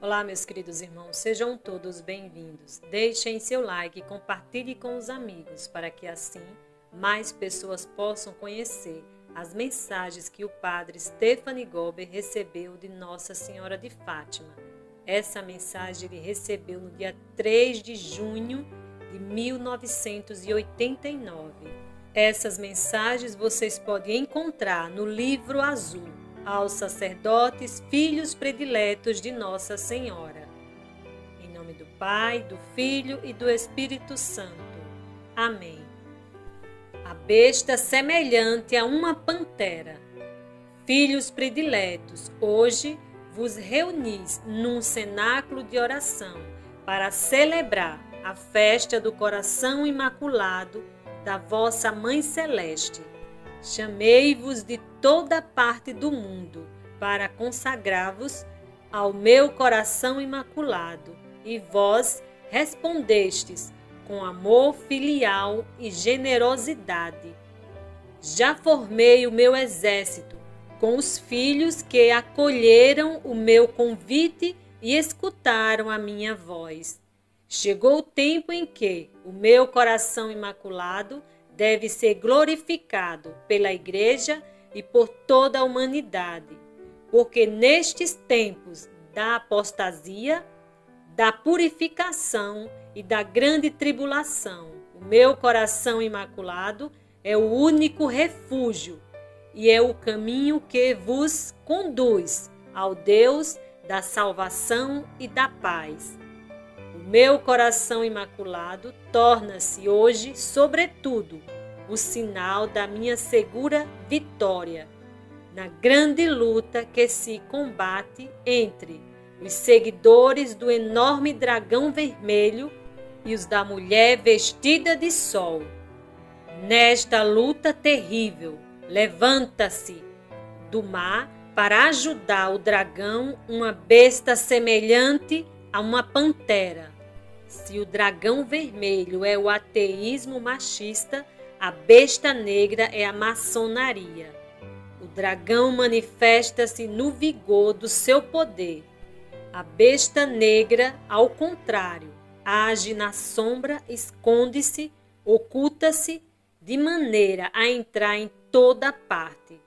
Olá, meus queridos irmãos, sejam todos bem-vindos. Deixem seu like e compartilhe com os amigos, para que assim mais pessoas possam conhecer as mensagens que o padre Stephanie Gober recebeu de Nossa Senhora de Fátima. Essa mensagem ele recebeu no dia 3 de junho de 1989. Essas mensagens vocês podem encontrar no livro azul, aos sacerdotes, filhos prediletos de Nossa Senhora. Em nome do Pai, do Filho e do Espírito Santo. Amém. A besta semelhante a uma pantera. Filhos prediletos, hoje vos reunis num cenáculo de oração para celebrar a festa do coração imaculado da vossa Mãe Celeste. Chamei-vos de toda parte do mundo para consagrar-vos ao meu coração imaculado, e vós respondestes com amor filial e generosidade. Já formei o meu exército com os filhos que acolheram o meu convite e escutaram a minha voz. Chegou o tempo em que o meu coração imaculado deve ser glorificado pela Igreja e por toda a humanidade, porque nestes tempos da apostasia, da purificação e da grande tribulação, o meu coração imaculado é o único refúgio e é o caminho que vos conduz ao Deus da salvação e da paz. O meu coração imaculado torna-se hoje, sobretudo, o sinal da minha segura vitória na grande luta que se combate entre os seguidores do enorme dragão vermelho e os da mulher vestida de sol. Nesta luta terrível, levanta-se do mar para ajudar o dragão uma besta semelhante a uma pantera. Se o dragão vermelho é o ateísmo machista, a besta negra é a maçonaria. O dragão manifesta-se no vigor do seu poder. A besta negra, ao contrário, age na sombra, esconde-se, oculta-se, de maneira a entrar em toda parte.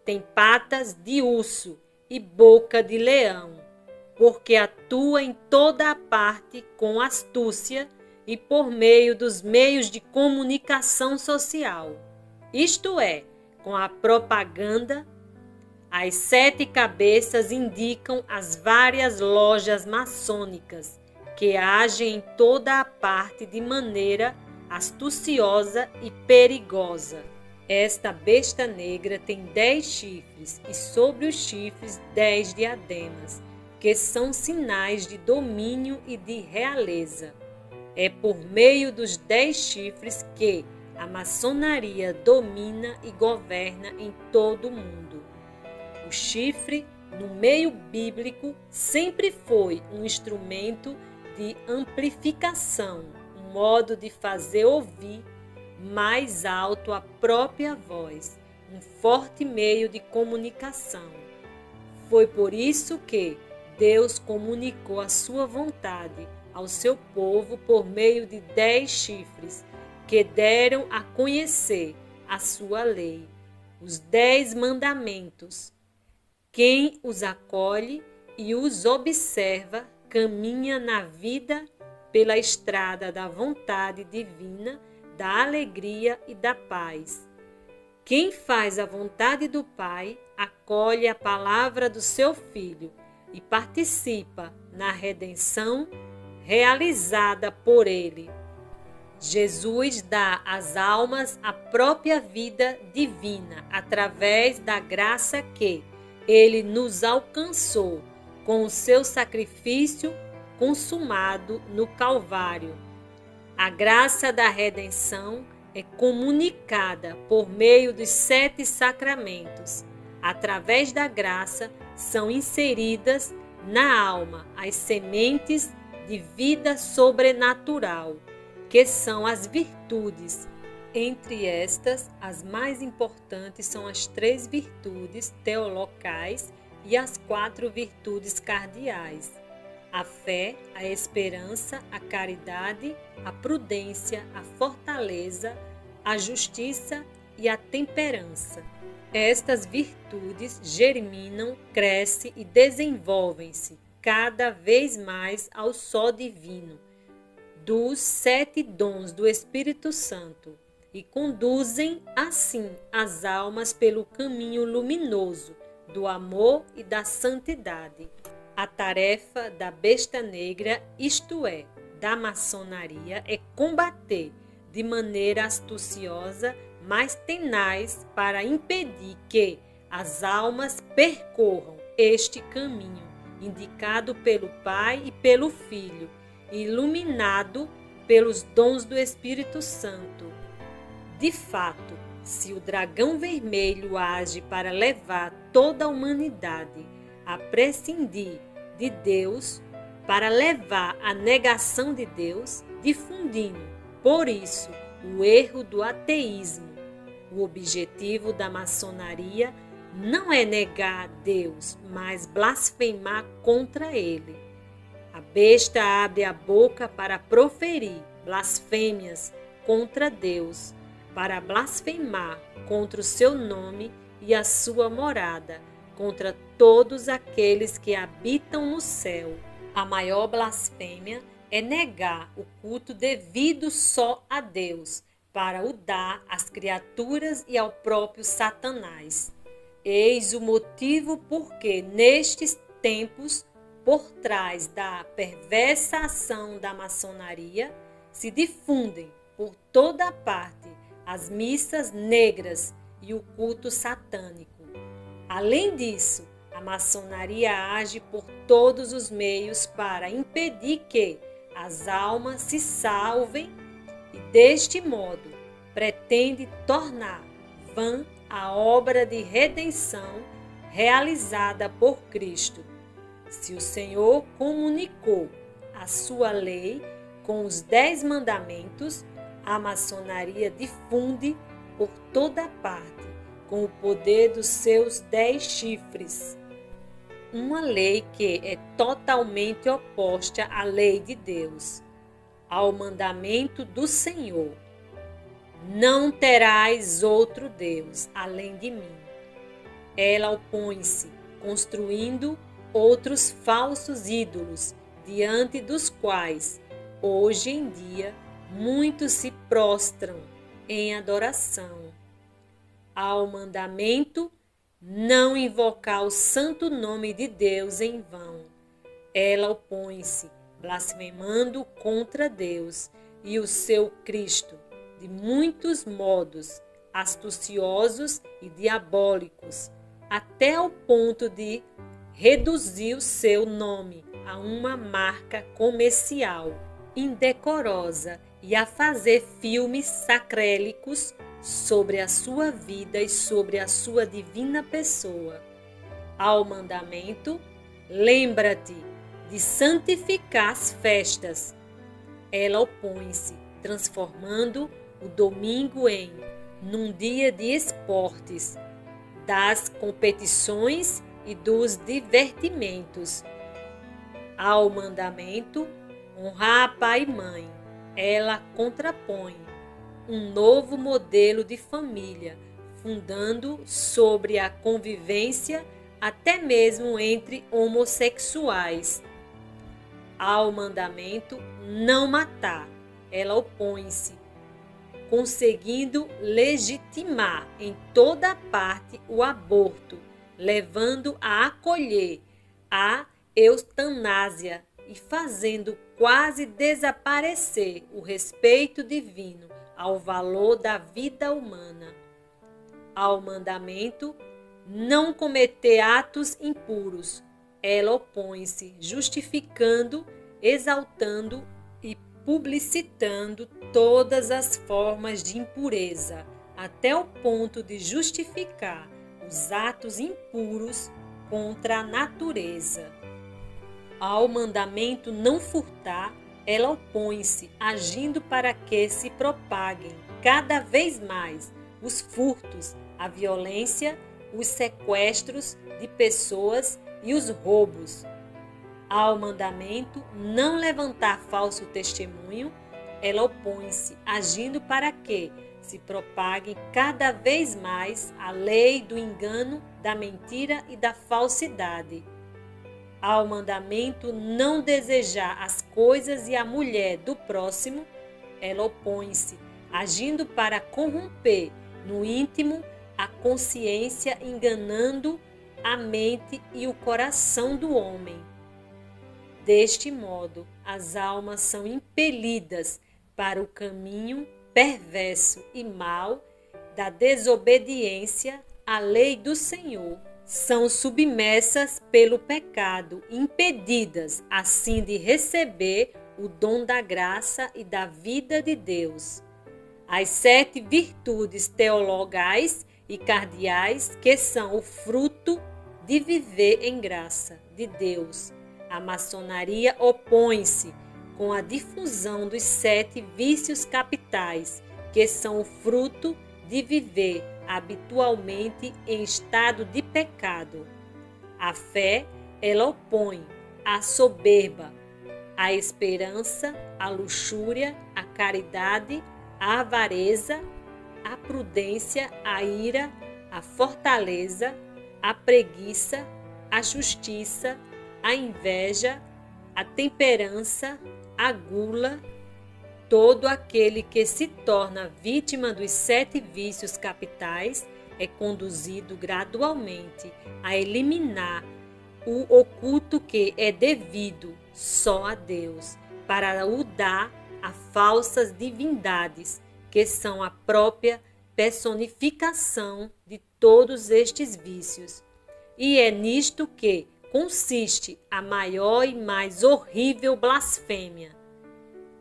Tem patas de urso e boca de leão, porque atua em toda a parte com astúcia e por meio dos meios de comunicação social, isto é, com a propaganda. As 7 cabeças indicam as várias lojas maçônicas que agem em toda a parte de maneira astuciosa e perigosa. Esta besta negra tem 10 chifres e sobre os chifres 10 diademas, que são sinais de domínio e de realeza. É por meio dos 10 chifres que a maçonaria domina e governa em todo o mundo. O chifre, no meio bíblico, sempre foi um instrumento de amplificação, um modo de fazer ouvir mais alto a própria voz, um forte meio de comunicação. Foi por isso que Deus comunicou a sua vontade ao seu povo por meio de 10 chifres, que deram a conhecer a sua lei, os 10 mandamentos. Quem os acolhe e os observa caminha na vida pela estrada da vontade divina, da alegria e da paz. Quem faz a vontade do Pai acolhe a palavra do seu Filho e participa na redenção realizada por ele. Jesus dá às almas a própria vida divina através da graça que ele nos alcançou com o seu sacrifício consumado no Calvário. A graça da redenção é comunicada por meio dos 7 sacramentos. Através da graça são inseridas na alma as sementes de vida sobrenatural, que são as virtudes. Entre estas, as mais importantes são as 3 virtudes teolocais e as 4 virtudes cardeais. a fé, a esperança, a caridade, a prudência, a fortaleza, a justiça e a temperança. Estas virtudes germinam, crescem e desenvolvem-se cada vez mais ao só divino, dos 7 dons do Espírito Santo, e conduzem assim as almas pelo caminho luminoso do amor e da santidade. A tarefa da besta negra, isto é, da maçonaria, é combater de maneira astuciosa, mas tenaz, para impedir que as almas percorram este caminho indicado pelo Pai e pelo Filho, iluminado pelos dons do Espírito Santo. De fato, se o dragão vermelho age para levar toda a humanidade a prescindir de Deus, para levar à negação de Deus, difundindo, por isso, o erro do ateísmo. O objetivo da maçonaria não é negar Deus, mas blasfemar contra ele. A besta abre a boca para proferir blasfêmias contra Deus, para blasfemar contra o seu nome e a sua morada, contra todos aqueles que habitam no céu. A maior blasfêmia é negar o culto devido só a Deus, para o dar às criaturas e ao próprio Satanás. Eis o motivo porque, nestes tempos, por trás da perversa ação da maçonaria, se difundem por toda parte as missas negras e o culto satânico. Além disso, a maçonaria age por todos os meios para impedir que as almas se salvem e, deste modo, pretende tornar vã a obra de redenção realizada por Cristo. Se o Senhor comunicou a sua lei com os 10 mandamentos, a maçonaria difunde por toda parte, com o poder dos seus 10 chifres. Uma lei que é totalmente oposta à lei de Deus, ao mandamento do Senhor. Não terás outro Deus além de mim. Ela opõe-se, construindo outros falsos ídolos, diante dos quais, hoje em dia, muitos se prostram em adoração. Ao mandamento, não invocar o santo nome de Deus em vão. Ela opõe-se, blasfemando contra Deus e o seu Cristo, de muitos modos, astuciosos e diabólicos, até ao ponto de reduzir o seu nome a uma marca comercial indecorosa e a fazer filmes sacrélicos sobre a sua vida e sobre a sua divina pessoa. Ao mandamento, lembra-te de santificar as festas. Ela opõe-se, transformando o domingo num dia de esportes, das competições e dos divertimentos. Ao mandamento, honrar pai e mãe, ela contrapõe um novo modelo de família, fundando sobre a convivência até mesmo entre homossexuais. Ao mandamento, não matar, ela opõe-se, conseguindo legitimar em toda parte o aborto, levando a acolher a eutanásia e fazendo quase desaparecer o respeito divino ao valor da vida humana. Ao mandamento, não cometer atos impuros, ela opõe-se, justificando, exaltando e publicitando todas as formas de impureza, até o ponto de justificar os atos impuros contra a natureza. Ao mandamento não furtar, ela opõe-se, agindo para que se propaguem cada vez mais os furtos, a violência, os sequestros de pessoas e os roubos. Ao mandamento não levantar falso testemunho, ela opõe-se, agindo para que se propague cada vez mais a lei do engano, da mentira e da falsidade. Ao mandamento não desejar as coisas e a mulher do próximo, ela opõe-se, agindo para corromper no íntimo a consciência, enganando a mente e o coração do homem. Deste modo, as almas são impelidas para o caminho perverso e mau da desobediência à lei do Senhor. São submersas pelo pecado, impedidas assim de receber o dom da graça e da vida de Deus. As 7 virtudes teologais e cardeais que são o fruto de viver em graça de Deus. A maçonaria opõe-se com a difusão dos 7 vícios capitais, que são o fruto de viver habitualmente em estado de pecado. A fé, ela opõe a soberba, a esperança, a luxúria, a caridade, a avareza, a prudência, a ira, a fortaleza, a preguiça, a justiça, a inveja, a temperança, a gula. Todo aquele que se torna vítima dos 7 vícios capitais é conduzido gradualmente a eliminar o oculto que é devido só a Deus, para o dar a falsas divindades, que são a própria personificação de todos estes vícios. E é nisto que consiste a maior e mais horrível blasfêmia.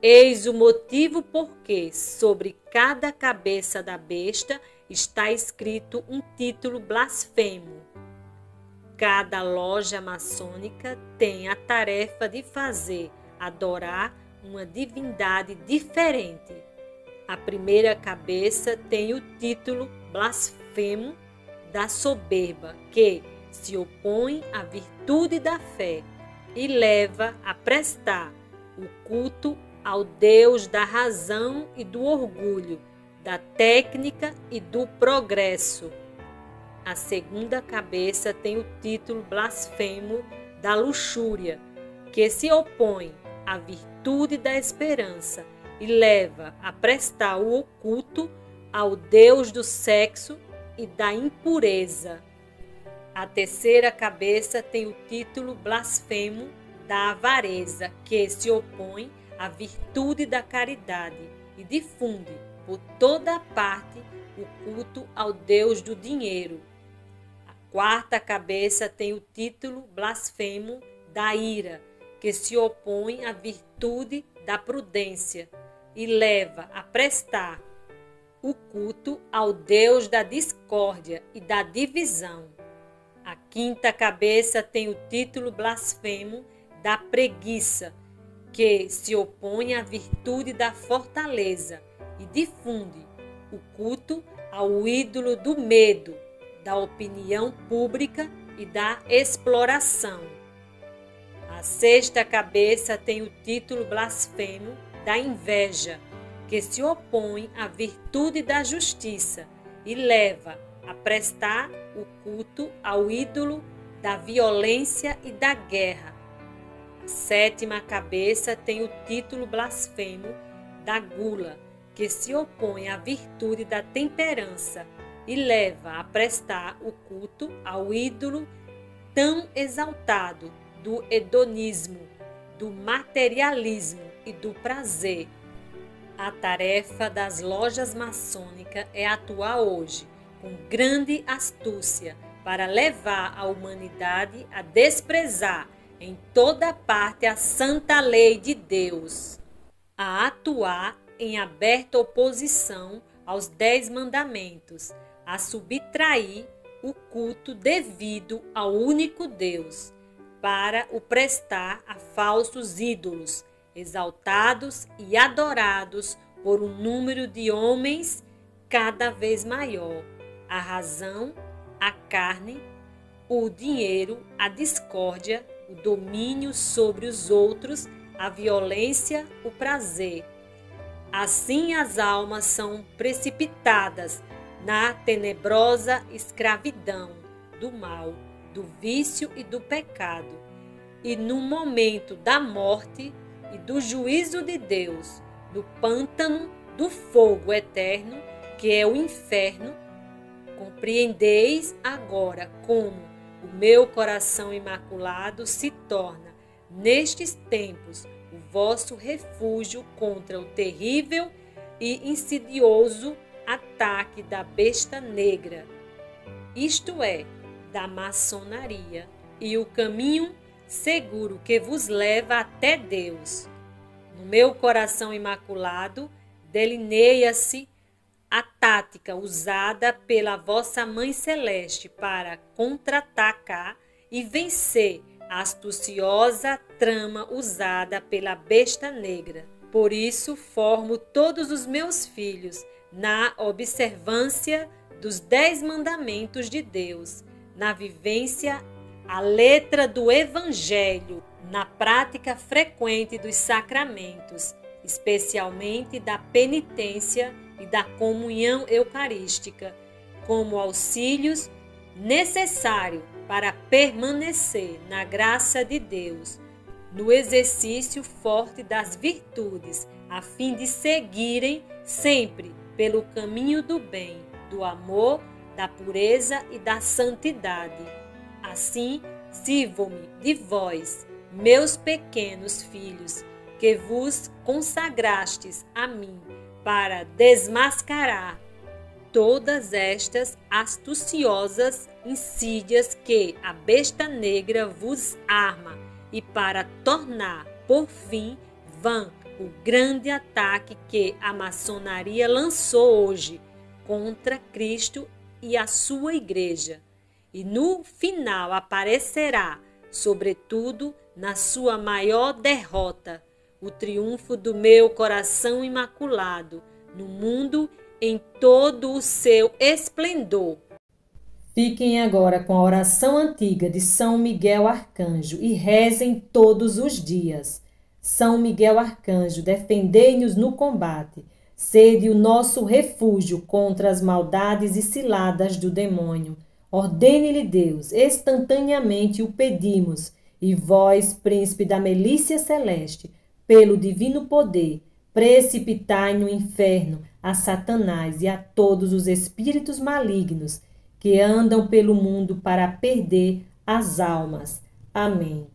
Eis o motivo porque sobre cada cabeça da besta está escrito um título blasfemo. Cada loja maçônica tem a tarefa de fazer adorar uma divindade diferente. A primeira cabeça tem o título blasfemo da soberba, que se opõe à virtude da fé e leva a prestar o culto ao Deus da razão e do orgulho, da técnica e do progresso. A segunda cabeça tem o título blasfemo da luxúria, que se opõe à virtude da esperança e leva a prestar o culto ao Deus do sexo e da impureza. A terceira cabeça tem o título blasfemo da avareza, que se opõe à virtude da caridade e difunde por toda a parte o culto ao Deus do dinheiro. A quarta cabeça tem o título blasfemo da ira, que se opõe à virtude da prudência e leva a prestar o culto ao Deus da discórdia e da divisão. A quinta cabeça tem o título blasfemo da preguiça, que se opõe à virtude da fortaleza e difunde o culto ao ídolo do medo, da opinião pública e da exploração. A sexta cabeça tem o título blasfemo da inveja, que se opõe à virtude da justiça e leva a prestar o culto ao ídolo da violência e da guerra. A sétima cabeça tem o título blasfemo da gula, que se opõe à virtude da temperança e leva a prestar o culto ao ídolo tão exaltado do hedonismo, do materialismo e do prazer. A tarefa das lojas maçônicas é atuar hoje com grande astúcia para levar a humanidade a desprezar em toda parte a santa lei de Deus, a atuar em aberta oposição aos 10 mandamentos, a subtrair o culto devido ao único Deus, para o prestar a falsos ídolos, exaltados e adorados por um número de homens cada vez maior. A razão, a carne, o dinheiro, a discórdia, o domínio sobre os outros, a violência, o prazer. Assim as almas são precipitadas na tenebrosa escravidão do mal, do vício e do pecado. E no momento da morte e do juízo de Deus, no pântano do fogo eterno, que é o inferno, compreendeis agora como o meu coração imaculado se torna, nestes tempos, o vosso refúgio contra o terrível e insidioso ataque da besta negra, isto é, da maçonaria, e o caminho seguro que vos leva até Deus. No meu coração imaculado delineia-se a tática usada pela vossa Mãe Celeste para contra-atacar e vencer a astuciosa trama usada pela besta negra. Por isso, formo todos os meus filhos na observância dos 10 mandamentos de Deus, na vivência à letra do Evangelho, na prática frequente dos sacramentos, especialmente da penitência e da comunhão eucarística, como auxílios necessários para permanecer na graça de Deus, no exercício forte das virtudes, a fim de seguirem sempre pelo caminho do bem, do amor, da pureza e da santidade. Assim, sirvo-me de vós, meus pequenos filhos, que vos consagrastes a mim, para desmascarar todas estas astuciosas insídias que a besta negra vos arma e para tornar, por fim, vã o grande ataque que a maçonaria lançou hoje contra Cristo e a sua igreja. E no final aparecerá, sobretudo, na sua maior derrota, o triunfo do meu coração imaculado no mundo em todo o seu esplendor. Fiquem agora com a oração antiga de São Miguel Arcanjo e rezem todos os dias. São Miguel Arcanjo, defendei-nos no combate. Sede o nosso refúgio contra as maldades e ciladas do demônio. Ordene-lhe Deus, instantaneamente o pedimos, e vós, príncipe da milícia celeste, pelo divino poder, precipitai no inferno a Satanás e a todos os espíritos malignos que andam pelo mundo para perder as almas. Amém.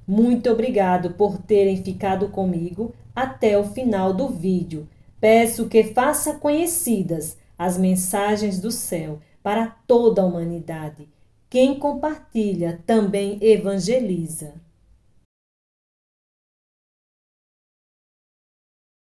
Muito obrigado por terem ficado comigo até o final do vídeo. Peço que faça conhecidas as mensagens do céu para toda a humanidade. Quem compartilha também evangeliza.